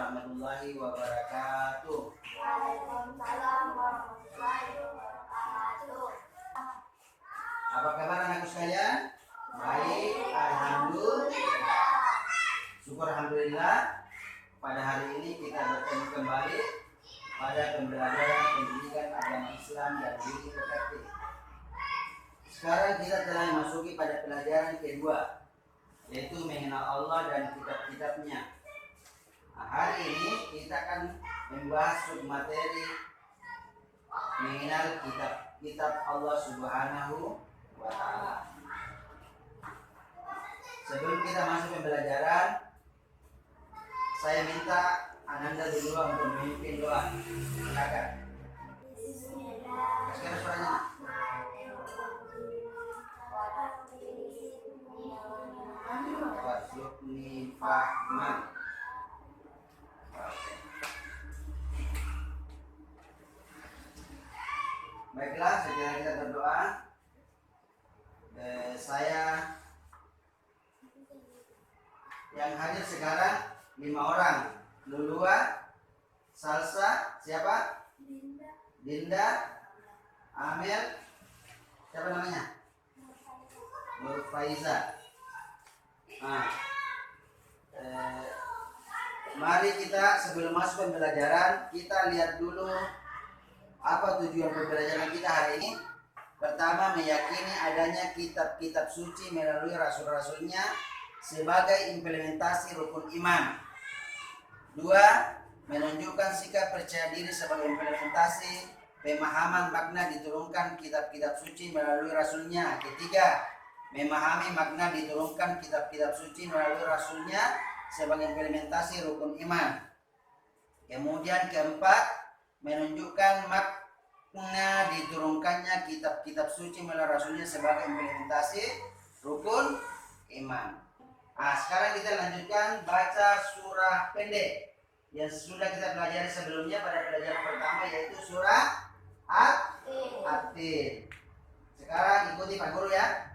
warahmatullahi wabarakatuh. Waalaikumsalam warahmatullahi wabarakatuh. Apa kabar anakku sekalian? Baik, alhamdulillah. Syukur alhamdulillah. Pada hari ini kita bertemu kembali pada pembelajaran pendidikan agama Islam dan diri perspektif. Sekarang kita telah memasuki pada pelajaran kedua, yaitu mengenal Allah dan kitab-kitabnya. Nah, hari ini kita akan membahas submateri mengenal kitab-kitab Allah Subhanahu wa Ta'ala. Sebelum kita masuk pembelajaran, saya minta Ananda dulu untuk memimpin doa. Silakan. Sekarang suaranya. Warzuqni fahman. Baiklah, sekarang kita berdoa. Saya yang hadir sekarang 5 orang. Lulua, Salsa, siapa? Dinda, Amel, siapa namanya? Nur Faiza. Mari kita sebelum masuk pembelajaran, kita lihat dulu apa tujuan pembelajaran kita hari ini. Pertama, meyakini adanya kitab-kitab suci melalui rasul-rasulnya sebagai implementasi rukun iman. 2, menunjukkan sikap percaya diri sebagai implementasi pemahaman makna diturunkan kitab-kitab suci melalui rasulnya. 3, memahami makna diturunkan kitab-kitab suci melalui rasulnya sebagai implementasi rukun iman. Kemudian 4, menunjukkan makna diturunkannya kitab-kitab suci melalui rasulnya sebagai implementasi rukun iman. Sekarang kita lanjutkan baca surah pendek yang sudah kita pelajari sebelumnya pada pelajaran pertama, yaitu surah At-Tin. Sekarang ikuti Pak Guru ya.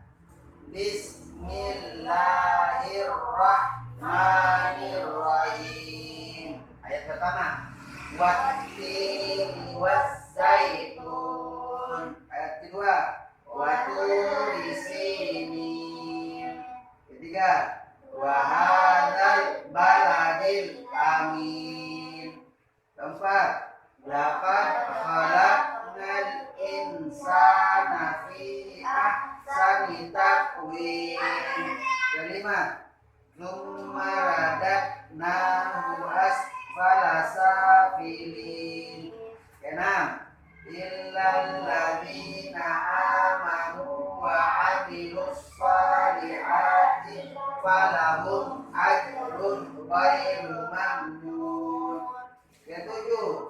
Bismillahirrahmanirrahim. Ayat pertama. Wat-tini was-zaitun. Ayat kedua. Wa-turi sinin. Ketiga. Wa hadzal baladil amin. Keempat. Laqad khalaqnal insana fi ahsani taqwim. Kelima. Tsumma radadnahu asfala safilin. Keenam. Illal ladzina amanu wa 'amilus shalihati falahum ajrun ghairu mamnun. Ketujuh.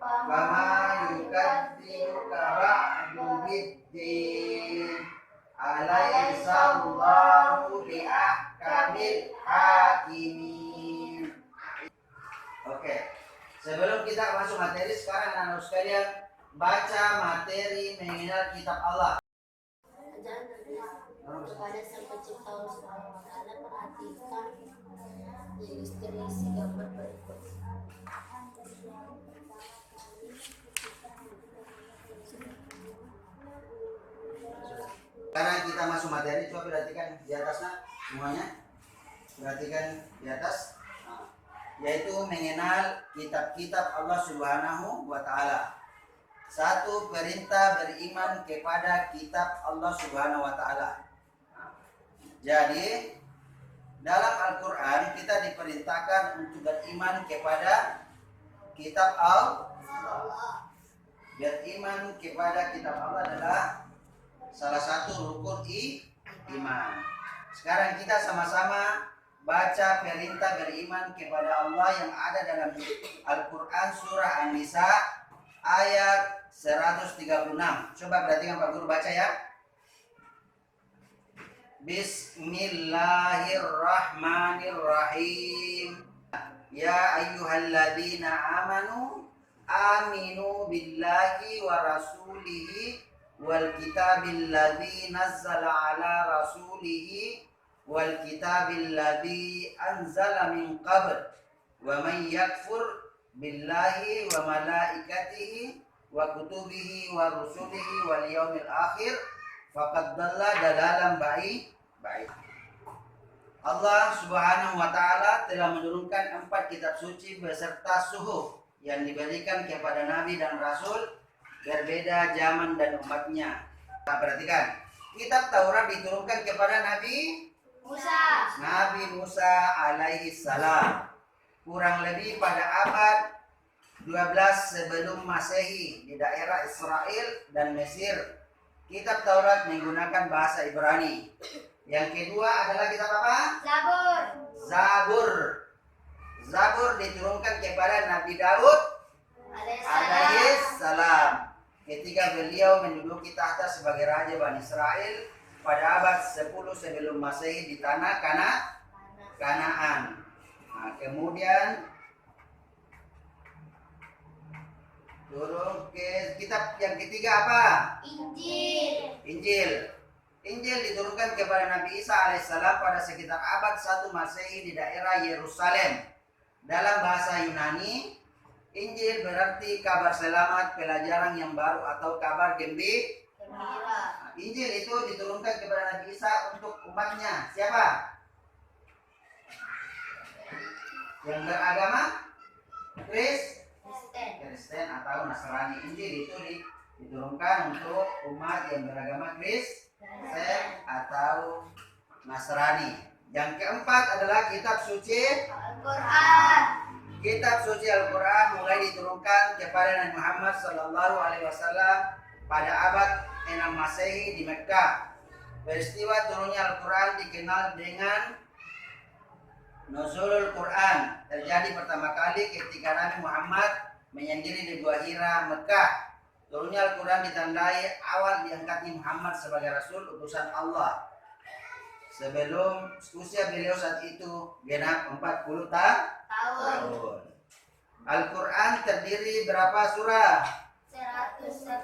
Fama yukadzibuka ba'du biddin. Alaihissallahu biahkamil hakimin. Oke. Sebelum kita masuk materi, sekarang anak-anak sekalian baca materi mengenal kitab Allah. Kepada Sang Pencipta Allah Subhanahu wa Ta'ala, perhatikan ilustrasi gambar berikut. Sekarang kita masuk materi, coba perhatikan di atasnya semuanya. Perhatikan di atas, yaitu mengenal kitab-kitab Allah Subhanahu wa Ta'ala. 1, perintah beriman kepada kitab Allah Subhanahu wa Ta'ala. Jadi dalam Al-Quran kita diperintahkan untuk beriman kepada kitab Allah. Beriman kepada kitab Allah adalah salah satu rukun iman. Sekarang kita sama-sama baca perintah beriman kepada Allah yang ada dalam Al-Quran surah An-Nisa ayat 136. Coba perhatikan Pak Guru baca ya. Bismillahirrahmanirrahim. Ya ayyuhalladzina amanu aminu billahi wa rasulihi wal kitabil ladzi nazzala ala rasulihi wal kitabil ladzi anzala min qabl wa may yakfur billahi wa malaikatihi wa kutubihi wa rusulihi wal yaumil akhir faqad dalla dalalan ba'id. Allah Subhanahu wa taala telah menurunkan 4 kitab suci beserta suhuf yang diberikan kepada nabi dan rasul berbeda zaman dan umatnya. Nah, perhatikan, kitab Taurat diturunkan kepada Nabi Musa alaihi salam kurang lebih pada abad 12 sebelum Masehi di daerah Israel dan Mesir. Kitab Taurat menggunakan bahasa Ibrani. Yang kedua adalah kitab apa? Zabur diturunkan kepada Nabi Daud alaihi salam ketika beliau menduduki tahta sebagai raja Bani Israel pada abad 10 sebelum Masehi di tanah Kanaan. Nah, kemudian turun ke kitab yang ketiga apa? Injil diturunkan kepada Nabi Isa alaihissalam pada sekitar abad 1 Masehi di daerah Yerusalem. Dalam bahasa Yunani, Injil berarti kabar selamat, pelajaran yang baru atau kabar gembira. Injil itu diturunkan kepada Nabi Isa untuk umatnya. Siapa? Yang beragama Kristen atau Nasrani. Injil itu diturunkan untuk umat yang beragama Kristen atau Nasrani. Yang keempat adalah kitab suci Al-Quran. Kitab suci Al-Quran mulai diturunkan kepada Nabi Muhammad SAW pada abad 6 Masehi di Mekkah. Peristiwa turunnya Al-Quran dikenal dengan Nuzulul Quran. Terjadi pertama kali ketika Nabi Muhammad menyendiri di Gua Hira, Mekkah. Turunnya Al-Quran ditandai awal diangkatnya Muhammad sebagai Rasul utusan Allah. Sebelum usia beliau saat itu genap 40 tahun. Al-Quran terdiri berapa surah? 114.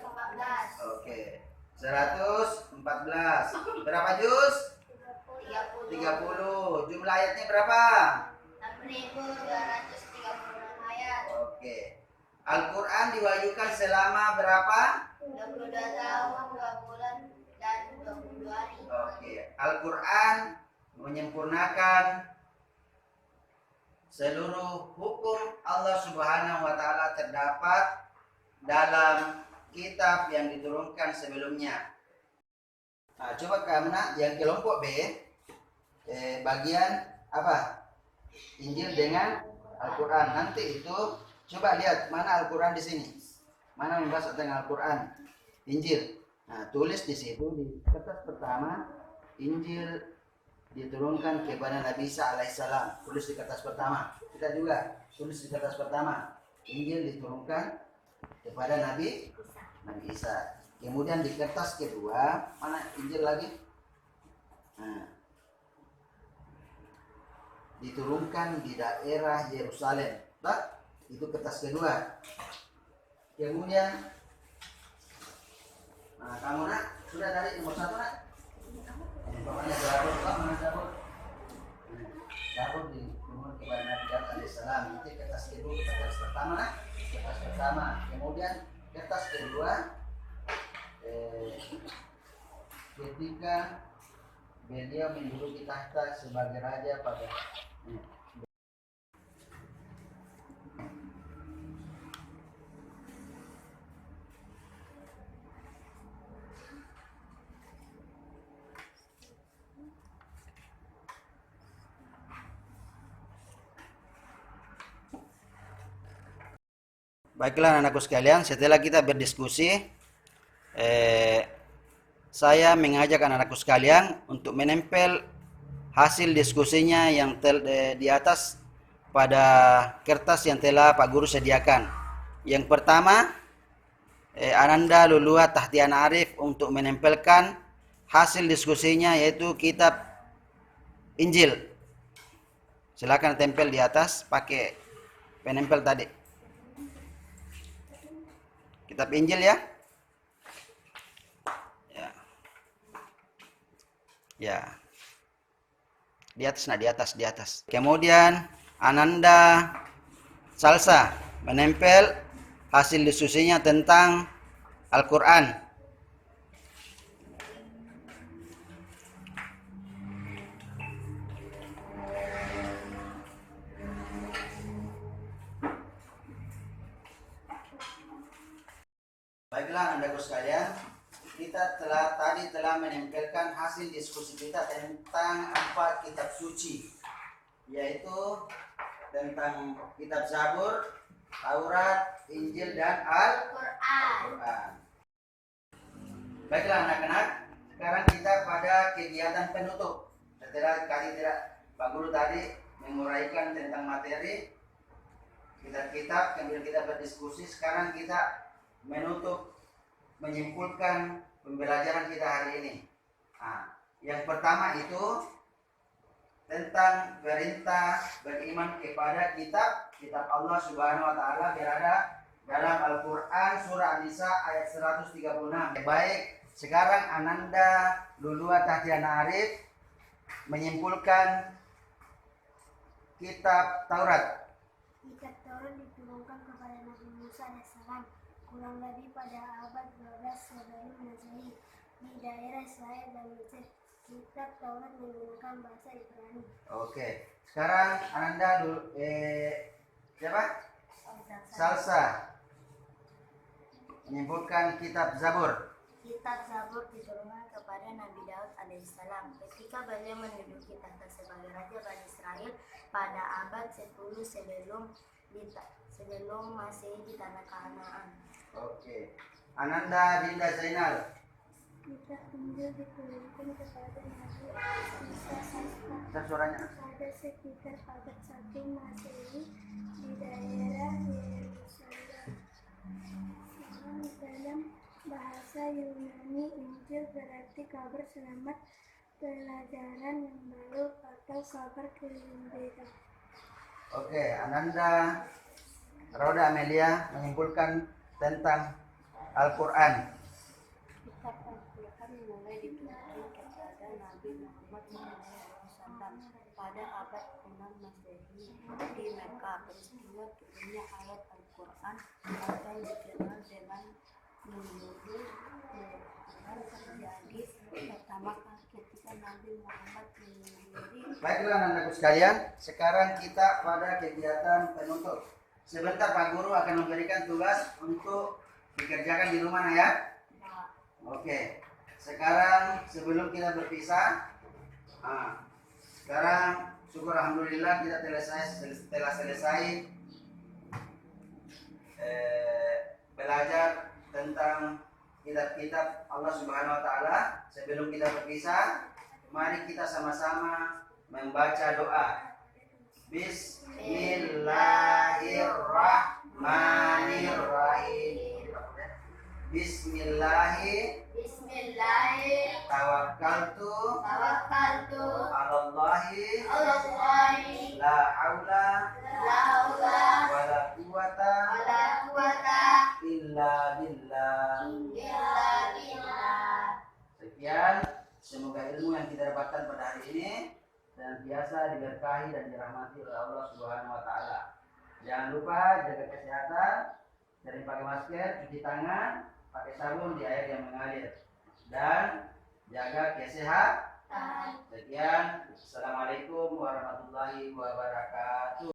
Oke, 114. Berapa juz? 30. Jumlah ayatnya berapa? 6.236 ayat. Oke. Al-Quran diwahyukan selama berapa? 22 tahun, 2 bulan, dan 22 hari. Oke. Al-Quran menyempurnakan seluruh hukum Allah Subhanahu wa taala terdapat dalam kitab yang diturunkan sebelumnya. Nah, coba kamu yang kelompok B bagian apa? Injil dengan Al-Quran. Nanti itu coba lihat mana Al-Quran di sini. Mana membahas tentang Al-Quran? Injil. Nah, tulis di situ di kertas pertama Injil diturunkan kepada Nabi Isa alaihissalam. Tulis di kertas pertama. Kita juga tulis di kertas pertama. Injil diturunkan kepada Nabi Isa. Kemudian di kertas kedua mana Injil lagi? Nah, diturunkan di daerah Yerusalem. Nah, itu kertas kedua. Kemudian, nah kamu sudah dari nomor 1 Bapaknya Zabur, mana Zabur? Zabur diturunkan kepada Nabi Daud alaihissalam. Itu kertas kedua, kertas pertama, kertas pertama. Kemudian kertas kedua, ketika beliau menduduki tahta sebagai raja pada Baiklah anakku sekalian, setelah kita berdiskusi, saya mengajak anak-anakku sekalian untuk menempel hasil diskusinya yang di atas pada kertas yang telah Pak Guru sediakan. Yang pertama, Ananda Lulua Tahtian Arif untuk menempelkan hasil diskusinya yaitu kitab Injil. Silakan tempel di atas pakai penempel tadi. Kitab Injil ya. Ya. Di atas, di atas. Kemudian Ananda Salsa menempel hasil diskusinya tentang Al-Quran. Baiklah Anda sekalian, kita tadi telah menempelkan hasil diskusi kita tentang 4 kitab suci, yaitu tentang kitab Zabur, Taurat, Injil, dan Al-Quran. Baiklah anak-anak, sekarang kita pada kegiatan penutup. Setelah Pak Guru tadi menguraikan tentang materi kitab-kitab, kemudian kita berdiskusi, sekarang kita menutup, menyimpulkan pembelajaran kita hari ini. Nah, yang pertama itu tentang perintah beriman kepada kitab Allah Subhanahu wa taala berada dalam Al-Qur'an surah An-Nisa ayat 136. Baik, sekarang Ananda Lulua Tahtiana Arif menyimpulkan kitab Taurat. Kitab Taurat diturunkan kepada Nabi Musa AS kurang lebih pada abad 12 sebelum Masehi di daerah Israel dan Mesir. Kitab Taurat menggunakan bahasa Ibrani. Oke, sekarang Ananda siapa? Salsa menyimpulkan kitab Zabur. Kitab Zabur diturunkan kepada Nabi Daud alaihissalam ketika beliau menduduki tahta sebagai raja Bani Israel pada abad 10 sebelum Masehi di tanah Kanaan. Oke, Ananda Dinda Zainal. Kitab Injil diturunkan kepada Nabi Isa AS Suaranya. pada sekitar abad 1 Masehi di daerah Yerusalem. Dalam bahasa Yunani, Injil berarti kabar selamat, pelajaran yang baru, atau kabar gembira. Oke, Ananda Rauda Amelia menyimpulkan tentang Al-Quran. Kitab Al-Quran mulai diturunkan kepada Nabi Muhammad SAW pada abad 6 Masehi di Mekah. Peristiwa turunnya ayat Al-Quran atau dikenal dengan Nuzul Al-Quran terjadi pertama kali ketika Nabi Muhammad mengirim. Baiklah anak-anakku sekalian, sekarang kita pada kegiatan penutup. Sebentar Pak Guru akan memberikan tugas untuk dikerjakan di rumah ya. Oke, sekarang sebelum kita berpisah, sekarang syukur alhamdulillah kita telah selesai belajar tentang kitab-kitab Allah Subhanahu wa taala. Sebelum kita berpisah, mari kita sama-sama membaca doa. Bismillahirrahmanirrahim. Bismillahirrahmanirrahim. Tawakkaltu alallahi la haula wala quwata illa billah. Sekian, semoga ilmu yang kita dapatkan pada hari ini dan biasa diberkahi dan dirahmati oleh Allah Subhanahu wa taala. Jangan lupa jaga kesehatan, sering pakai masker, cuci tangan, pakai sabun di air yang mengalir, dan jaga kesehatan. Sekian, assalamualaikum warahmatullahi wabarakatuh.